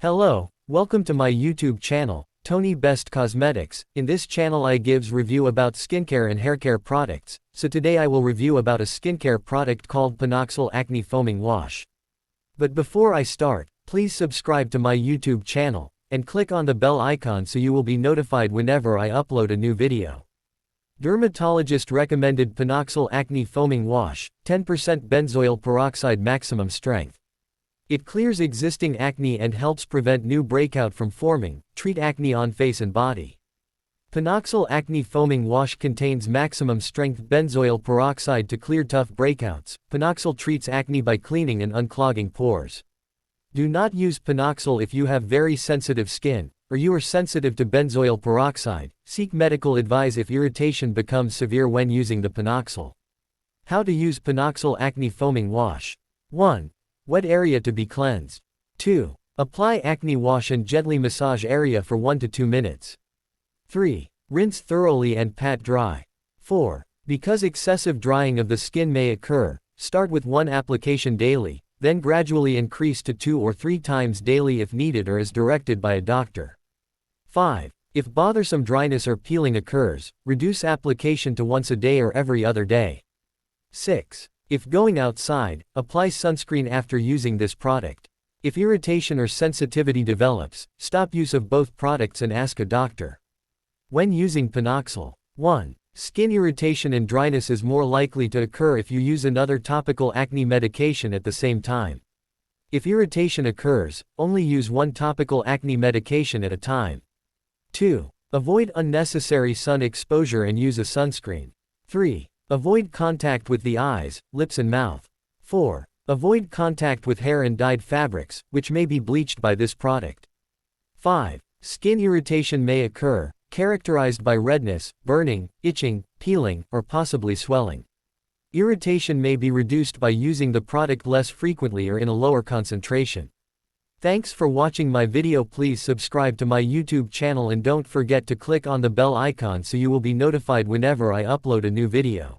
Hello, welcome to my YouTube channel, Tony Best Cosmetics. In this channel I gives review about skincare and haircare products, so today I will review about a skincare product called Panoxyl Acne Foaming Wash. But before I start, please subscribe to my YouTube channel, and click on the bell icon so you will be notified whenever I upload a new video. Dermatologist recommended Panoxyl Acne Foaming Wash, 10% benzoyl peroxide maximum strength. It clears existing acne and helps prevent new breakout from forming, treat acne on face and body. Panoxyl Acne Foaming Wash contains maximum strength benzoyl peroxide to clear tough breakouts. Panoxyl treats acne by cleaning and unclogging pores. Do not use Panoxyl if you have very sensitive skin, or you are sensitive to benzoyl peroxide. Seek medical advice if irritation becomes severe when using the Panoxyl. How to use Panoxyl Acne Foaming Wash. 1. Wet area to be cleansed. 2. Apply acne wash and gently massage area for 1 to 2 minutes. 3. Rinse thoroughly and pat dry. 4. Because excessive drying of the skin may occur, start with 1 application daily, then gradually increase to 2 or 3 times daily if needed or as directed by a doctor. 5. If bothersome dryness or peeling occurs, reduce application to once a day or every other day. 6. If going outside, apply sunscreen after using this product. If irritation or sensitivity develops, stop use of both products and ask a doctor. When using Panoxyl. 1. Skin irritation and dryness is more likely to occur if you use another topical acne medication at the same time. If irritation occurs, only use 1 topical acne medication at a time. 2. Avoid unnecessary sun exposure and use a sunscreen. 3. Avoid contact with the eyes, lips and mouth. 4. Avoid contact with hair and dyed fabrics, which may be bleached by this product. 5. Skin irritation may occur, characterized by redness, burning, itching, peeling, or possibly swelling. Irritation may be reduced by using the product less frequently or in a lower concentration. Thanks for watching my video. Please subscribe to my YouTube channel and don't forget to click on the bell icon so you will be notified whenever I upload a new video.